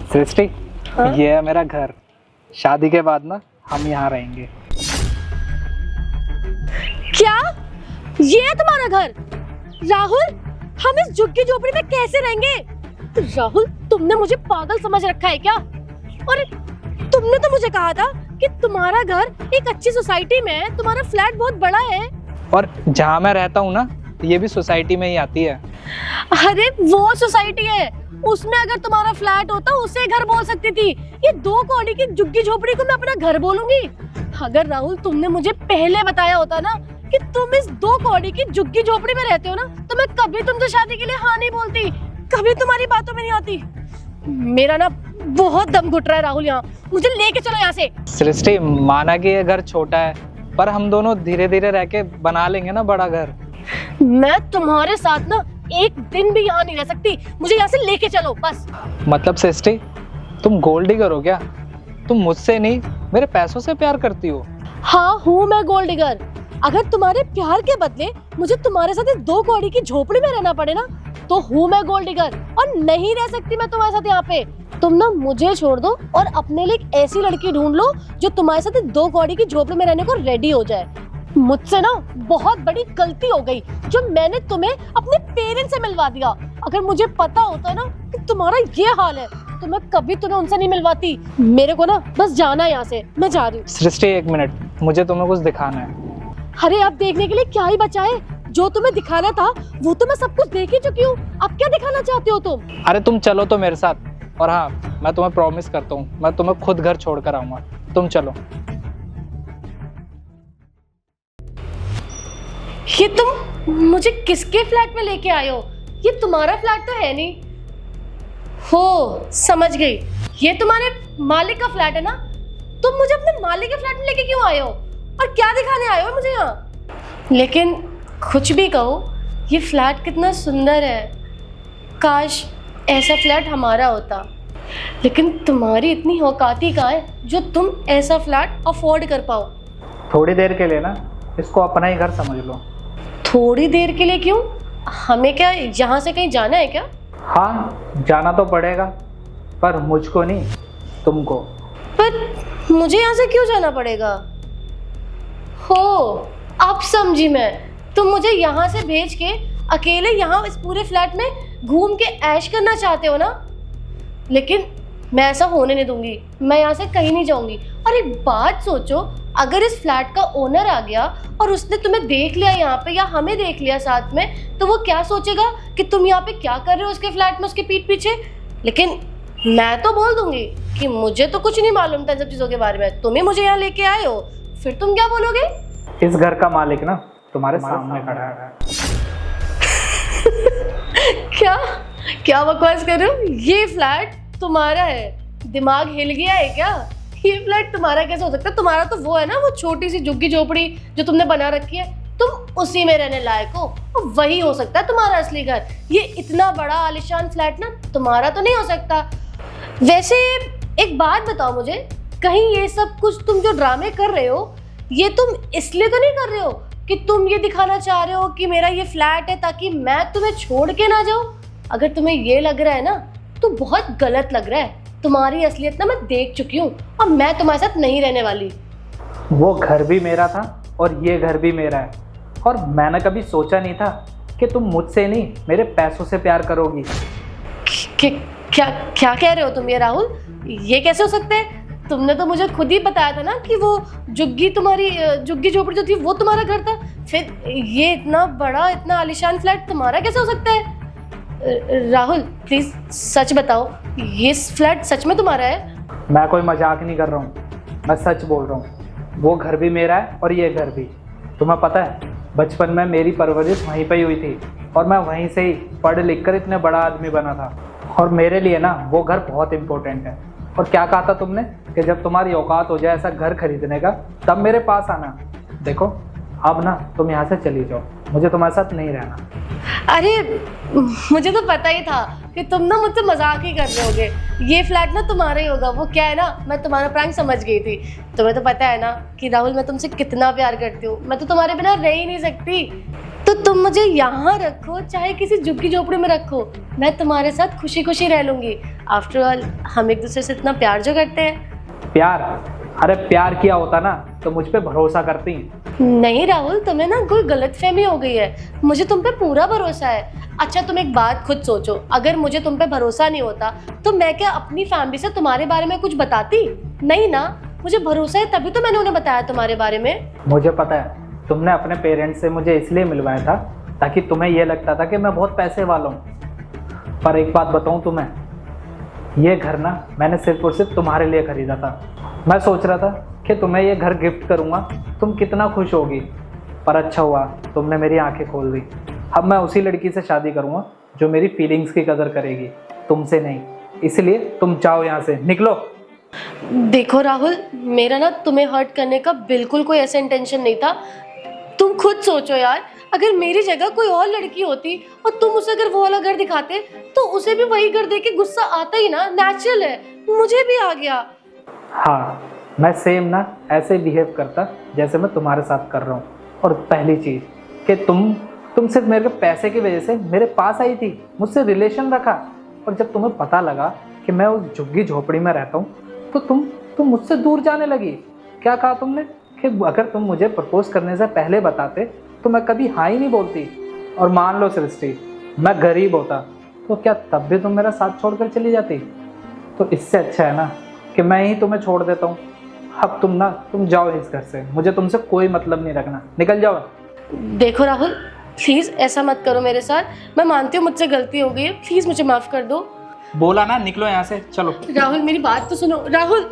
सृष्टि, हाँ? ये है मेरा घर। शादी के बाद ना हम यहाँ रहेंगे। क्या ये है तुम्हारा घर? राहुल, हम इस झुग्गी झोपड़ी में कैसे रहेंगे? राहुल, तुमने मुझे पागल समझ रखा है क्या? और तुमने तो मुझे कहा था कि तुम्हारा घर एक अच्छी सोसाइटी में है, तुम्हारा फ्लैट बहुत बड़ा है। और जहाँ मैं रहता हूँ ना, ये भी सोसाइटी में ही आती है। अरे वो सोसाइटी है, उसमें अगर तुम्हारा फ्लैट होता उसे घर बोल सकती थी। ये 2 कौड़ी की झुग्गी झोपड़ी को मैं अपना घर बोलूंगी? अगर राहुल तुमने मुझे पहले बताया होता ना कि तुम इस 2 कौड़ी की झुग्गी झोपड़ी में रहते हो ना, तो मैं कभी तुमसे शादी के लिए हाँ नहीं बोलती, कभी तुम्हारी बातों में नहीं आती। मेरा ना बहुत दम घुट रहा है राहुल, यहाँ मुझे लेके चलो यहाँ से। सृष्टि, माना कि ये घर छोटा है, पर हम दोनों धीरे धीरे रह के बना लेंगे ना बड़ा घर। मैं तुम्हारे साथ ना एक दिन भी यहाँ नहीं रह सकती, मुझे यहाँ से लेके चलो बस। मतलब सृष्टि, तुम गोल्ड डिगर हो क्या? तुम मुझसे नहीं, मेरे पैसों से प्यार करती हो? हाँ हूँ मैं गोल्ड डिगर। अगर तुम्हारे प्यार के बदले मुझे तुम्हारे साथ इस 2 कौड़ी की झोपड़ी में रहना पड़े ना, तो हूँ मैं गोल्ड डिगर और नहीं रह सकती मैं तुम्हारे साथ यहाँ पे। तुम ना मुझे छोड़ दो और अपने लिए एक ऐसी लड़की ढूंढ लो जो तुम्हारे साथ इस 2 कौड़ी की झोपड़ी में रहने को रेडी हो जाए। मुझसे ना बहुत बड़ी गलती हो गई जो मैंने तुम्हें अपने पेरेंट्स से मिलवा दिया। अगर मुझे पता होता ना कि तुम्हारा ये हाल है तो मैं कभी तुम्हें उनसे नहीं मिलवाती। मेरे को ना बस जाना है यहाँ से, मैं जा रही हूँ। सृष्टि, एक मिनट, मुझे तुम्हें कुछ दिखाना है। अरे अब देखने के लिए क्या ही बचा है? जो तुम्हें दिखाना था वो तो मैं सब कुछ देख ही चुकी हूँ। अब क्या दिखाना चाहते हो तुम? अरे तुम चलो तो मेरे साथ, और हाँ, मैं तुम्हें प्रॉमिस करता हूँ मैं तुम्हें खुद घर छोड़ कर आऊंगा। तुम चलो। ये तुम मुझे किसके फ्लैट में लेके आए हो? ये तुम्हारा फ्लैट तो है नहीं। हो समझ गई, ये तुम्हारे मालिक का फ्लैट है ना? तुम मुझे अपने मालिक के फ्लैट में लेके क्यों आए हो और क्या दिखाने आए हो मुझे यहाँ? लेकिन कुछ भी कहो, ये फ्लैट कितना सुंदर है। काश ऐसा फ्लैट हमारा होता। लेकिन तुम्हारी इतनी औकात ही कहाँ है जो तुम ऐसा फ्लैट अफोर्ड कर पाओ? थोड़ी देर के लिए ना इसको अपना ही घर समझ लो। थोड़ी देर के लिए क्यों? हमें क्या यहाँ से कहीं जाना है क्या? हाँ, जाना तो पड़ेगा, पर मुझको नहीं, तुमको। पर मुझे यहाँ से क्यों जाना पड़ेगा? हो अब समझी मैं, तुम मुझे यहाँ से भेज के अकेले यहाँ इस पूरे फ्लैट में घूम के ऐश करना चाहते हो ना? लेकिन मैं ऐसा होने नहीं दूंगी, मैं यहाँ से कहीं नहीं जाऊंगी। और एक बात सोचो, अगर इस फ्लैट का ओनर आ गया और उसने तुम्हें देख लिया यहाँ पे या हमें देख लिया साथ में, तो वो क्या सोचेगा कि तुम यहाँ पे क्या कर रहे हो उसके फ्लैट में उसके पीठ पीछे? लेकिन मैं तो बोल दूंगी कि मुझे तो कुछ नहीं मालूम था इन सब चीज़ों के बारे में, तुम ही मुझे यहाँ लेके आए हो, फिर तुम क्या बोलोगे? इस घर का मालिक ना तुम्हारे सामने खड़ा है। क्या क्या बकवास कर रहे हो? ये फ्लैट तुम्हारा है? दिमाग हिल गया है क्या? ये फ्लैट तुम्हारा कैसे हो सकता है? तुम्हारा तो वो है ना, वो छोटी सी झुग्गी झोपड़ी जो तुमने बना रखी है, तुम उसी में रहने लायक हो और वही हो सकता है तुम्हारा असली घर। ये इतना बड़ा आलीशान फ्लैट ना तुम्हारा तो नहीं हो सकता। वैसे एक बात बताओ मुझे, कहीं ये सब कुछ तुम जो ड्रामे कर रहे हो, ये तुम इसलिए तो नहीं कर रहे हो कि तुम ये दिखाना चाह रहे हो कि मेरा ये फ्लैट है ताकि मैं तुम्हें छोड़ के ना जाऊं? अगर तुम्हें ये लग रहा है ना तो बहुत गलत लग रहा है। तुम्हारी असलियत ना मैं देख चुकी हूँ और मैं तुम्हारे साथ नहीं रहने वाली। वो घर भी मेरा था और ये घर भी मेरा है, और मैंने कभी सोचा नहीं था कि तुम मुझसे नहीं मेरे पैसों से प्यार करोगी। क्या क्या कह रहे हो तुम ये राहुल? ये कैसे हो सकता है? तुमने तो मुझे खुद ही बताया था ना कि वो झुग्गी झोपड़ी जो थी वो तुम्हारा घर था, फिर ये इतना बड़ा इतना आलीशान फ्लैट तुम्हारा कैसे हो सकता है? राहुल प्लीज सच बताओ, ये फ्लैट सच में तुम्हारा है? मैं कोई मजाक नहीं कर रहा हूँ, मैं सच बोल रहा हूँ। वो घर भी मेरा है और ये घर भी। तुम्हें पता है, बचपन में मेरी परवरिश वहीं पे ही हुई थी और मैं वहीं से ही पढ़ लिख कर इतने बड़ा आदमी बना था, और मेरे लिए ना वो घर बहुत इंपॉर्टेंट है। और क्या कहा था तुमने कि जब तुम्हारी औकात हो जाए ऐसा घर खरीदने का तब मेरे पास आना। देखो अब ना तुम यहाँ से चली जाओ, मुझे तुम्हारे साथ नहीं रहना। अरे मुझे तो पता ही था कि तुम ना मुझसे मजाक ही कर रहे होगे। ये फ्लैट ना तुम्हारा ही होगा। वो क्या है ना, मैं तुम्हारा प्रैंक समझ गई थी। तुम्हें तो पता है ना कि राहुल मैं तुमसे कितना प्यार करती हूँ, मैं तो तुम्हारे बिना रह ही नहीं सकती। तो तुम मुझे यहाँ रखो चाहे किसी झुग्गी झोपड़ी में रखो, मैं तुम्हारे साथ खुशी खुशी रह लूंगी। आफ्टर ऑल हम एक दूसरे से इतना प्यार जो करते हैं। प्यार? अरे प्यार किया होता ना तो मुझ पे भरोसा करती। नहीं राहुल, तुम्हें ना कोई गलतफहमी हो गई है, मुझे तुम पे पूरा भरोसा है। अच्छा तुम एक बात खुद सोचो, अगर मुझे तुम पे भरोसा नहीं होता तो मैं क्या अपनी फैमिली से तुम्हारे बारे में कुछ बताती? नहीं ना, मुझे भरोसा है तभी तो मैंने उन्हें बताया तुम्हारे बारे में। मुझे पता है तुमने अपने पेरेंट्स से मुझे इसलिए मिलवाया था ताकि तुम्हें यह लगता था कि मैं बहुत पैसे वाला हूँ। पर एक बात बताऊँ तुम्हें, ये घर ना मैंने सिर्फ और सिर्फ तुम्हारे लिए खरीदा था। मैं सोच रहा था कि तुम्हें ये घर गिफ्ट करूँगा, तुम कितना खुश होगी। पर अच्छा हुआ तुमने मेरी आंखें खोल दी। अब मैं उसी लड़की से शादी करूँगा जो मेरी फीलिंग्स की कदर करेगी, तुमसे नहीं। इसलिए तुम जाओ यहाँ से, निकलो। देखो राहुल, मेरा ना तुम्हें हर्ट करने का बिल्कुल कोई ऐसा इंटेंशन नहीं था। तुम खुद सोचो यार, अगर मेरी जगह कोई और लड़की होती और तुम उसे अगर वो वाला घर दिखाते तो उसे भी वही घर देख के गुस्सा आता ही ना, नेचुरल है। मुझे भी आ गया। हाँ, मैं सेम ना ऐसे बिहेव करता जैसे मैं तुम्हारे साथ कर रहा हूँ। और पहली चीज़ कि तुम सिर्फ मेरे पैसे की वजह से मेरे पास आई थी, मुझसे रिलेशन रखा। और जब तुम्हें पता लगा कि मैं उस झुग्गी झोपड़ी में रहता हूँ तो तुम मुझसे दूर जाने लगी। क्या कहा तुमने कि अगर तुम मुझे प्रपोज करने से पहले बताते तो मैं कभी हाँ ही नहीं बोलती। और मान लो सृष्टि, मैं गरीब होता तो क्या तब भी तुम मेरा साथ छोड़कर चली जाती? तो इससे अच्छा है ना कि मैं ही तुम्हें छोड़ देता हूँ। अब तुम जाओ इस घर से, मुझे तुमसे कोई मतलब नहीं रखना, निकल जाओ। देखो राहुल, प्लीज़ ऐसा मत करो मेरे साथ। मैं मानती हूँ मुझसे गलती हो गई है, प्लीज़ मुझे माफ़ कर दो। बोला ना, निकलो यहाँ से, चलो। राहुल मेरी बात तो सुनो। राहुल